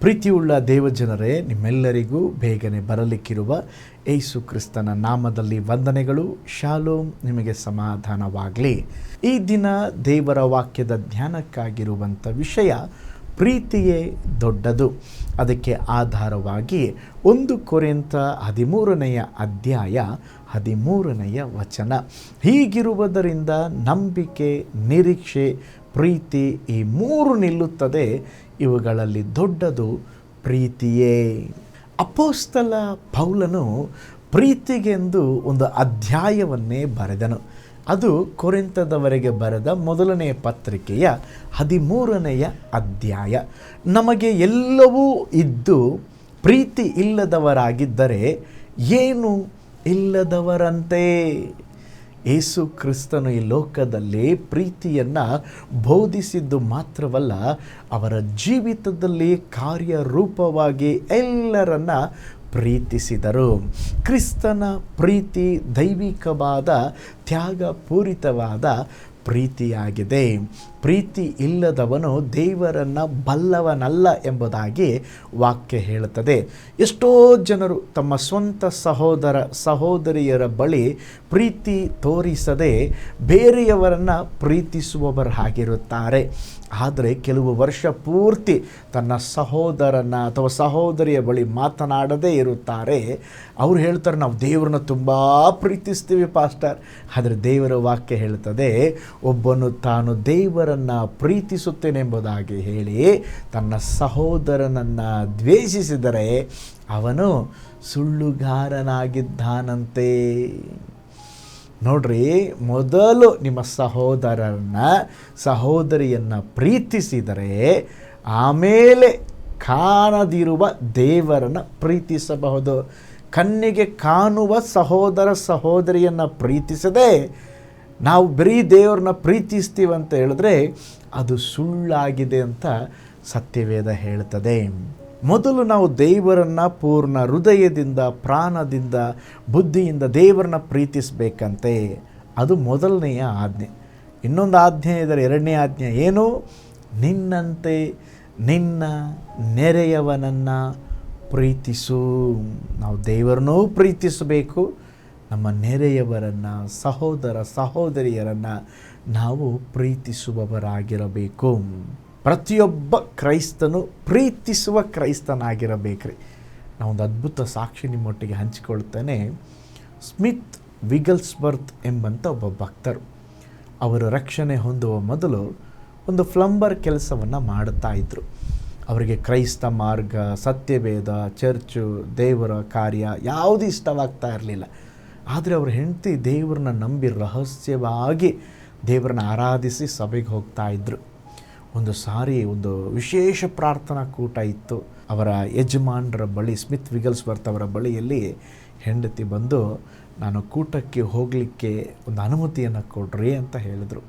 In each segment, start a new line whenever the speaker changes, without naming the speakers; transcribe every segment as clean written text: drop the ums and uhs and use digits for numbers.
ಪ್ರೀತಿಯುಳ್ಳ ದೇವಜನರೇ, ನಿಮ್ಮೆಲ್ಲರಿಗೂ ಬೇಗನೆ ಬರಲಿಕ್ಕಿರುವ ಯೇಸು ಕ್ರಿಸ್ತನ ನಾಮದಲ್ಲಿ ವಂದನೆಗಳು. ಶಾಲೋಮ್, ನಿಮಗೆ ಸಮಾಧಾನವಾಗಲಿ. ಈ ದಿನ ದೇವರ ವಾಕ್ಯದ ಧ್ಯಾನಕ್ಕಾಗಿರುವಂಥ ವಿಷಯ ಪ್ರೀತಿಯೇ ದೊಡ್ಡದು. ಅದಕ್ಕೆ ಆಧಾರವಾಗಿ 1 ಕೊರಿಂಥ 13ನೇ ಅಧ್ಯಾಯ 13ನೇ ವಚನ. ಹೀಗಿರುವುದರಿಂದ ನಂಬಿಕೆ, ನಿರೀಕ್ಷೆ, ಪ್ರೀತಿ ಈ 3 ನಿಲ್ಲುತ್ತದೆ. ಇವುಗಳಲ್ಲಿ ದೊಡ್ಡದು ಪ್ರೀತಿಯೇ. ಅಪೊಸ್ತಲ ಪೌಲನು ಪ್ರೀತಿಗೆಂದು ಒಂದು ಅಧ್ಯಾಯವನ್ನೇ ಬರೆದನು. ಅದು ಕೊರಿಂಥದವರೆಗೆ ಬರೆದ 1ನೇ ಪತ್ರಿಕೆಯ 13ನೇ ಅಧ್ಯಾಯ. ನಮಗೆ ಎಲ್ಲವೂ ಇದ್ದು ಪ್ರೀತಿ ಇಲ್ಲದವರಾಗಿದ್ದರೆ ಏನು ಇಲ್ಲದವರಂತೆ. ಯೇಸು ಕ್ರಿಸ್ತನು ಈ ಲೋಕದಲ್ಲಿ ಪ್ರೀತಿಯನ್ನು ಬೋಧಿಸಿದ್ದು ಮಾತ್ರವಲ್ಲ, ಅವರ ಜೀವಿತದಲ್ಲಿ ಕಾರ್ಯರೂಪವಾಗಿ ಎಲ್ಲರನ್ನ ಪ್ರೀತಿಸಿದರು. ಕ್ರಿಸ್ತನ ಪ್ರೀತಿ ದೈವಿಕವಾದ ತ್ಯಾಗಪೂರಿತವಾದ ಪ್ರೀತಿಯಾಗಿದೆ. ಪ್ರೀತಿ ಇಲ್ಲದವನು ದೇವರನ್ನು ಬಲ್ಲವನಲ್ಲ ಎಂಬುದಾಗಿ ವಾಕ್ಯ ಹೇಳುತ್ತದೆ. ಎಷ್ಟೋ ಜನರು ತಮ್ಮ ಸ್ವಂತ ಸಹೋದರ ಸಹೋದರಿಯರ ಬಳಿ ಪ್ರೀತಿ ತೋರಿಸದೆ ಬೇರೆಯವರನ್ನು ಪ್ರೀತಿಸುವವರಾಗಿರುತ್ತಾರೆ. ಆದರೆ ಕೆಲವು ವರ್ಷ ಪೂರ್ತಿ ತನ್ನ ಸಹೋದರನ ಅಥವಾ ಸಹೋದರಿಯ ಬಳಿ ಮಾತನಾಡದೇ ಇರುತ್ತಾರೆ. ಅವ್ರು ಹೇಳ್ತಾರೆ, ನಾವು ದೇವರನ್ನ ತುಂಬ ಪ್ರೀತಿಸ್ತೀವಿ ಪಾಸ್ಟರ್. ಆದರೆ ದೇವರ ವಾಕ್ಯ ಹೇಳ್ತದೆ, ಒಬ್ಬನು ತಾನು ದೇವರನ್ನು ಪ್ರೀತಿಸುತ್ತೇನೆಂಬುದಾಗಿ ಹೇಳಿ ತನ್ನ ಸಹೋದರನನ್ನು ದ್ವೇಷಿಸಿದರೆ ಅವನು ಸುಳ್ಳುಗಾರನಾಗಿದ್ದಾನಂತೆ. ನೋಡ್ರಿ, ಮೊದಲು ನಿಮ್ಮ ಸಹೋದರಿಯನ್ನು ಪ್ರೀತಿಸಿದರೆ ಆಮೇಲೆ ಕಾಣದಿರುವ ದೇವರನ್ನು ಪ್ರೀತಿಸಬಹುದು. ಕಣ್ಣಿಗೆ ಕಾಣುವ ಸಹೋದರಿಯನ್ನು ಪ್ರೀತಿಸದೆ ನಾವು ಬರೀ ದೇವರನ್ನ ಪ್ರೀತಿಸ್ತೀವಂತ ಹೇಳಿದ್ರೆ ಅದು ಸುಳ್ಳಾಗಿದೆ ಅಂತ ಸತ್ಯವೇದ ಹೇಳ್ತದೆ. ಮೊದಲು ನಾವು ದೇವರನ್ನು ಪೂರ್ಣ ಹೃದಯದಿಂದ, ಪ್ರಾಣದಿಂದ, ಬುದ್ಧಿಯಿಂದ ದೇವರನ್ನ ಪ್ರೀತಿಸಬೇಕಂತೆ. ಅದು ಮೊದಲನೆಯ ಆಜ್ಞೆ. ಇನ್ನೊಂದು ಆಜ್ಞೆ ಇದರ 2ನೇ ಆಜ್ಞೆ ಏನು? ನಿನ್ನಂತೆ ನಿನ್ನ ನೆರೆಯವನನ್ನು ಪ್ರೀತಿಸು. ನಾವು ದೇವರನ್ನೂ ಪ್ರೀತಿಸಬೇಕು, ನಮ್ಮ ನೆರೆಯವರನ್ನು, ಸಹೋದರ ಸಹೋದರಿಯರನ್ನು ನಾವು ಪ್ರೀತಿಸುವವರಾಗಿರಬೇಕು. ಪ್ರತಿಯೊಬ್ಬ ಕ್ರೈಸ್ತನು ಪ್ರೀತಿಸುವ ಕ್ರೈಸ್ತನಾಗಿರಬೇಕ್ರಿ. ನಾವೊಂದು ಅದ್ಭುತ ಸಾಕ್ಷಿ ನಿಮ್ಮೊಟ್ಟಿಗೆ ಹಂಚಿಕೊಳ್ತೇನೆ. ಸ್ಮಿತ್ ವಿಗಲ್ಸ್ವರ್ತ್ ಎಂಬಂಥ ಒಬ್ಬ ಭಕ್ತರು, ಅವರು ರಕ್ಷಣೆ ಹೊಂದುವ ಮೊದಲು ಒಂದು ಪ್ಲಂಬರ್ ಕೆಲಸವನ್ನು ಮಾಡುತ್ತಾ ಇದ್ದರು. ಅವರಿಗೆ ಕ್ರೈಸ್ತ ಮಾರ್ಗ, ಸತ್ಯವೇದ, ಚರ್ಚು, ದೇವರ ಕಾರ್ಯ ಯಾವುದು ಇಷ್ಟವಾಗ್ತಾ ಇರಲಿಲ್ಲ. ಆದರೆ ಅವ್ರ ಹೆಂಡತಿ ದೇವರನ್ನ ನಂಬಿ ರಹಸ್ಯವಾಗಿ ದೇವರನ್ನ ಆರಾಧಿಸಿ ಸಭೆಗೆ ಹೋಗ್ತಾ ಇದ್ದರು. ಒಂದು ಸಾರಿ ಒಂದು ವಿಶೇಷ ಪ್ರಾರ್ಥನಾ ಕೂಟ ಇತ್ತು. ಅವರ ಯಜಮಾನರ ಬಳಿ, ಸ್ಮಿತ್ ವಿಗಲ್ಸ್ವರ್ತ್ ಅವರ ಬಳಿಯಲ್ಲಿ ಹೆಂಡತಿ ಬಂದು, ನಾನು ಕೂಟಕ್ಕೆ ಹೋಗಲಿಕ್ಕೆ ಒಂದು ಅನುಮತಿಯನ್ನು ಕೊಡ್ರಿ ಅಂತ ಹೇಳಿದರು.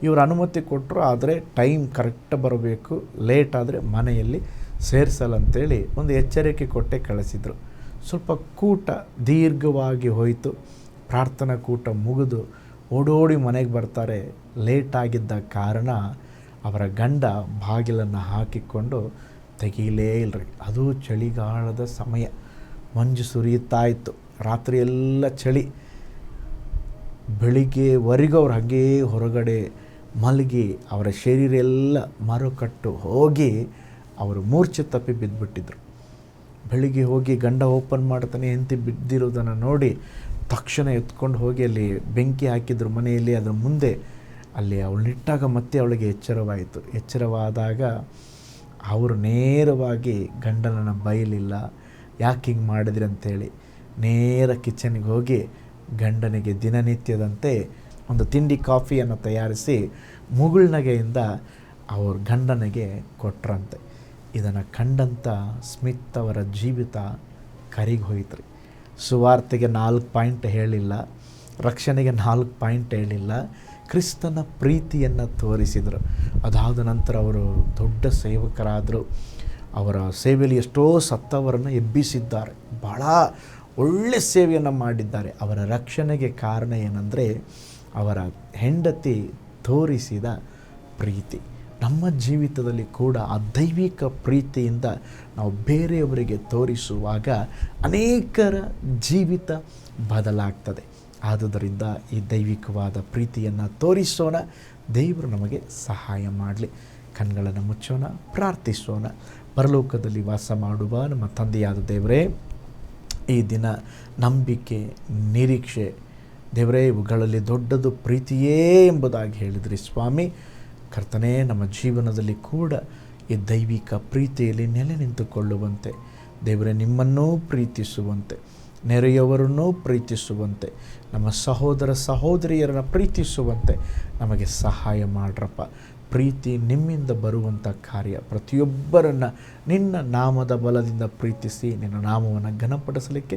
ಇವರು ಅನುಮತಿ ಕೊಟ್ಟರು. ಆದರೆ ಟೈಮ್ ಕರೆಕ್ಟ್ ಬರಬೇಕು, ಲೇಟ್ ಆದರೆ ಮನೆಯಲ್ಲಿ ಸೇರಿಸಲ್ಲಂತೇಳಿ ಒಂದು ಎಚ್ಚರಿಕೆ ಕೊಟ್ಟೆ ಕಳಿಸಿದರು. ಸ್ವಲ್ಪ ಕೂಟ ದೀರ್ಘವಾಗಿ ಹೋಯಿತು. ಪ್ರಾರ್ಥನಾ ಕೂಟ ಮುಗಿದು ಓಡೋಡಿ ಮನೆಗೆ ಬರ್ತಾರೆ. ಲೇಟಾಗಿದ್ದ ಕಾರಣ ಅವರ ಗಂಡ ಬಾಗಿಲನ್ನು ಹಾಕಿಕೊಂಡು ತೆಗೀಲೇ ಇಲ್ಲರಿ. ಅದು ಚಳಿಗಾಲದ ಸಮಯ, ಮಂಜು ಸುರಿಯುತ್ತಾ ಇತ್ತು, ರಾತ್ರಿ ಎಲ್ಲ ಚಳಿ. ಬೆಳಿಗ್ಗೆವರೆಗೂ ಅವ್ರು ಹಾಗೇ ಹೊರಗಡೆ ಮಲಗಿ ಅವರ ಶರೀರ ಎಲ್ಲ ಮರುಕಟ್ಟು ಹೋಗಿ ಅವರು ಮೂರ್ಛೆ ತಪ್ಪಿ ಬಿದ್ದುಬಿಟ್ಟಿದ್ರು. ಬೆಳಿಗ್ಗೆ ಹೋಗಿ ಗಂಡ ಓಪನ್ ಮಾಡ್ತಾನೆ, ಹೆಂಡತಿ ಬಿದ್ದಿರೋದನ್ನು ನೋಡಿ ತಕ್ಷಣ ಎತ್ಕೊಂಡು ಹೋಗಿ ಅಲ್ಲಿ ಬೆಂಕಿ ಹಾಕಿದ್ರು ಮನೆಯಲ್ಲಿ. ಅದರ ಮುಂದೆ ಅಲ್ಲಿ ಅವಳನ್ನಿಟ್ಟಾಗ ಮತ್ತೆ ಅವಳಿಗೆ ಎಚ್ಚರವಾಯಿತು. ಎಚ್ಚರವಾದಾಗ ಅವರು ನೇರವಾಗಿ ಗಂಡನನ್ನು ಬೈಲಿಲ್ಲ, ಯಾಕೆ ಹಿಂಗೆ ಮಾಡಿದ್ರಿ ಅಂತೇಳಿ ನೇರ ಕಿಚನ್ಗೆ ಹೋಗಿ ಗಂಡನಿಗೆ ದಿನನಿತ್ಯದಂತೆ ಒಂದು ತಿಂಡಿ ಕಾಫಿಯನ್ನು ತಯಾರಿಸಿ ಮುಗುಳ್ನಗೆಯಿಂದ ಅವ್ರ ಗಂಡನಿಗೆ ಕೊಟ್ರಂತೆ. ಇದನ್ನು ಕಂಡಂಥ ಸ್ಮಿತ್ ಅವರ ಜೀವಿತ ಕರಿಗೆ ಹೋಯ್ತು ರೀ. ಸುವಾರ್ತೆಗೆ 4 ಪಾಯಿಂಟ್ ಹೇಳಿಲ್ಲ, ರಕ್ಷಣೆಗೆ 4 ಪಾಯಿಂಟ್ ಹೇಳಿಲ್ಲ, ಕ್ರಿಸ್ತನ ಪ್ರೀತಿಯನ್ನು ತೋರಿಸಿದರು. ಅದಾದ ನಂತರ ಅವರು ದೊಡ್ಡ ಸೇವಕರಾದರು. ಅವರ ಸೇವೆಯಲ್ಲಿ ಎಷ್ಟೋ ಸತ್ತವರನ್ನು ಎಬ್ಬಿಸಿದ್ದಾರೆ. ಭಾಳ ಒಳ್ಳೆ ಸೇವೆಯನ್ನು ಮಾಡಿದ್ದಾರೆ. ಅವರ ರಕ್ಷಣೆಗೆ ಕಾರಣ ಏನಂದರೆ ಅವರ ಹೆಂಡತಿ ತೋರಿಸಿದ ಪ್ರೀತಿ. ನಮ್ಮ ಜೀವಿತದಲ್ಲಿ ಕೂಡ ಆ ದೈವಿಕ ಪ್ರೀತಿಯಿಂದ ನಾವು ಬೇರೆಯವರಿಗೆ ತೋರಿಸುವಾಗ ಅನೇಕರ ಜೀವಿತ ಬದಲಾಗ್ತದೆ. ಆದುದರಿಂದ ಈ ದೈವಿಕವಾದ ಪ್ರೀತಿಯನ್ನು ತೋರಿಸೋಣ. ದೇವರು ನಮಗೆ ಸಹಾಯ ಮಾಡಲಿ. ಕಣ್ಗಳನ್ನು ಮುಚ್ಚೋಣ, ಪ್ರಾರ್ಥಿಸೋಣ. ಪರಲೋಕದಲ್ಲಿ ವಾಸ ಮಾಡುವ ನಮ್ಮ ತಂದೆಯಾದ ದೇವರೇ, ಈ ದಿನ ನಂಬಿಕೆ, ನಿರೀಕ್ಷೆ ದೇವರೇ, ಇವುಗಳಲ್ಲಿ ದೊಡ್ಡದು ಪ್ರೀತಿಯೇ ಎಂಬುದಾಗಿ ಹೇಳಿದ್ರಿ ಸ್ವಾಮಿ. ಕರ್ತನೇ, ನಮ್ಮ ಜೀವನದಲ್ಲಿ ಕೂಡ ಈ ದೈವಿಕ ಪ್ರೀತಿಯಲ್ಲಿ ನೆಲೆ ನಿಂತುಕೊಳ್ಳುವಂತೆ ದೇವರೇ, ನಿಮ್ಮನ್ನೂ ಪ್ರೀತಿಸುವಂತೆ, ನೆರೆಯವರನ್ನೂ ಪ್ರೀತಿಸುವಂತೆ, ನಮ್ಮ ಸಹೋದರ ಸಹೋದರಿಯರನ್ನು ಪ್ರೀತಿಸುವಂತೆ ನಮಗೆ ಸಹಾಯ ಮಾಡ್ರಪ್ಪ. ಪ್ರೀತಿ ನಿಮ್ಮಿಂದ ಬರುವಂಥ ಕಾರ್ಯ. ಪ್ರತಿಯೊಬ್ಬರನ್ನು ನಿನ್ನ ನಾಮದ ಬಲದಿಂದ ಪ್ರೀತಿಸಿ ನಿನ್ನ ನಾಮವನ್ನು ಘನಪಡಿಸಲಿಕ್ಕೆ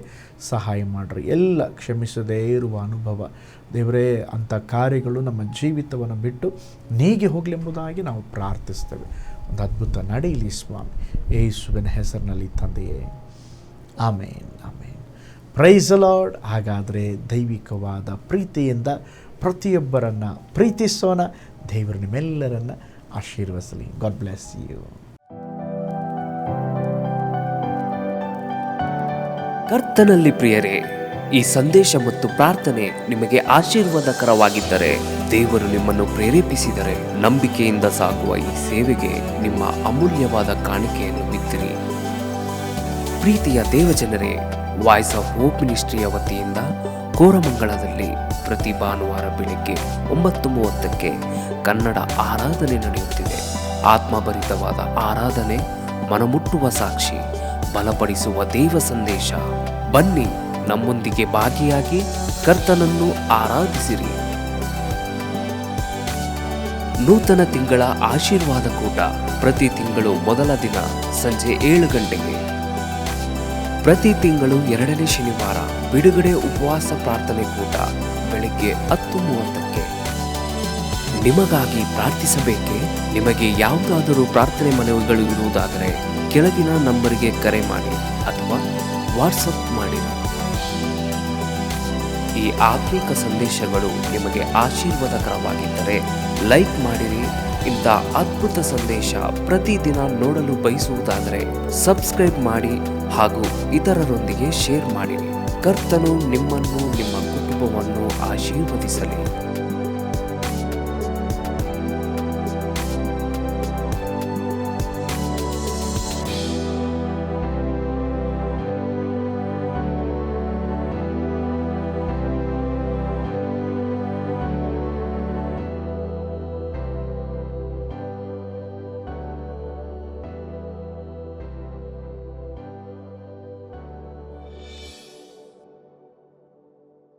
ಸಹಾಯ ಮಾಡಿರಿ. ಎಲ್ಲ ಕ್ಷಮಿಸದೇ ಇರುವ ಅನುಭವ ದೇವರೇ, ಅಂಥ ಕಾರ್ಯಗಳು ನಮ್ಮ ಜೀವಿತವನ್ನು ಬಿಟ್ಟು ನೀಗಿ ಹೋಗಲಿ ಎಂಬುದಾಗಿ ನಾವು ಪ್ರಾರ್ಥಿಸ್ತೇವೆ. ಒಂದು ಅದ್ಭುತ ನಡೆಯಲಿ ಸ್ವಾಮಿ, ಯೇಸುವಿನ ಹೆಸರಿನಲ್ಲಿ ತಂದೆಯೇ, amen, amen. Praise the Lord. ಹಾಗಾದರೆ ದೈವಿಕವಾದ ಪ್ರೀತಿಯಿಂದ ಪ್ರತಿಯೊಬ್ಬರನ್ನು ಪ್ರೀತಿಸೋಣ. ದೇವರು ನಿಮ್ಮೆಲ್ಲರನ್ನು ಆಶೀರ್ವದಿಸಲಿ. God bless you.
ಕರ್ತನಲ್ಲಿ ಪ್ರಿಯರೇ, ಈ ಸಂದೇಶ ಮತ್ತು ಪ್ರಾರ್ಥನೆ ನಿಮಗೆ ಆಶೀರ್ವಾದಕರವಾಗಿದ್ದರೆ, ದೇವರು ನಿಮ್ಮನ್ನು ಪ್ರೇರೇಪಿಸಿದರೆ, ನಂಬಿಕೆಯಿಂದ ಸಾಗುವ ಈ ಸೇವೆಗೆ ನಿಮ್ಮ ಅಮೂಲ್ಯವಾದ ಕಾಣಿಕೆಯನ್ನು ಬಿತ್ತಿರಿ. ಪ್ರೀತಿಯ ದೇವಜನರೇ, ವಾಯ್ಸ್ ಆಫ್ ಹೋಪ್ ಮಿನಿಸ್ಟ್ರಿಯ ವತಿಯಿಂದ ಕೋರಮಂಗಲದಲ್ಲಿ ಪ್ರತಿ ಭಾನುವಾರ ಬೆಳಿಗ್ಗೆ 9:30ಕ್ಕೆ ಕನ್ನಡ ಆರಾಧನೆ ನಡೆಯುತ್ತಿದೆ. ಆತ್ಮಭರಿತವಾದ ಆರಾಧನೆ, ಮನಮುಟ್ಟುವ ಸಾಕ್ಷಿ, ಬಲಪಡಿಸುವ ದೇವ ಸಂದೇಶ. ಬನ್ನಿ, ನಮ್ಮೊಂದಿಗೆ ಭಾಗಿಯಾಗಿ ಕರ್ತನನ್ನು ಆರಾಧಿಸಿರಿ. ನೂತನ ತಿಂಗಳ ಆಶೀರ್ವಾದ ಕೂಟ ಪ್ರತಿ ತಿಂಗಳು ಮೊದಲ ದಿನ ಸಂಜೆ 7 ಗಂಟೆಗೆ. ಪ್ರತಿ ತಿಂಗಳು 2ನೇ ಶನಿವಾರ ಬಿಡುಗಡೆ ಉಪವಾಸ ಪ್ರಾರ್ಥನೆ ಕೂಟ ಬೆಳಿಗ್ಗೆ 10:30ಕ್ಕೆ. ನಿಮಗಾಗಿ ಪ್ರಾರ್ಥಿಸಬೇಕೆ? ನಿಮಗೆ ಯಾವುದಾದರೂ ಪ್ರಾರ್ಥನೆ ಮನವಿಗಳು ಇರುವುದಾದರೆ ಕೆಳಗಿನ ನಂಬರಿಗೆ ಕರೆ ಮಾಡಿ ಅಥವಾ ವಾಟ್ಸಪ್ ಮಾಡಿ. ಈ ಆತ್ಮಿಕ ಸಂದೇಶಗಳು ನಿಮಗೆ ಆಶೀರ್ವಾದಕರವಾಗಿದ್ದರೆ ಲೈಕ್ ಮಾಡಿರಿ. ಇಂಥ ಅದ್ಭುತ ಸಂದೇಶ ಪ್ರತಿದಿನ ನೋಡಲು ಬಯಸುವುದಾದರೆ ಸಬ್ಸ್ಕ್ರೈಬ್ ಮಾಡಿ ಹಾಗೂ ಇತರರೊಂದಿಗೆ ಶೇರ್ ಮಾಡಿರಿ. ಕರ್ತನು ನಿಮ್ಮನ್ನು, ನಿಮ್ಮ ಕುಟುಂಬವನ್ನು ಆಶೀರ್ವದಿಸಲಿ.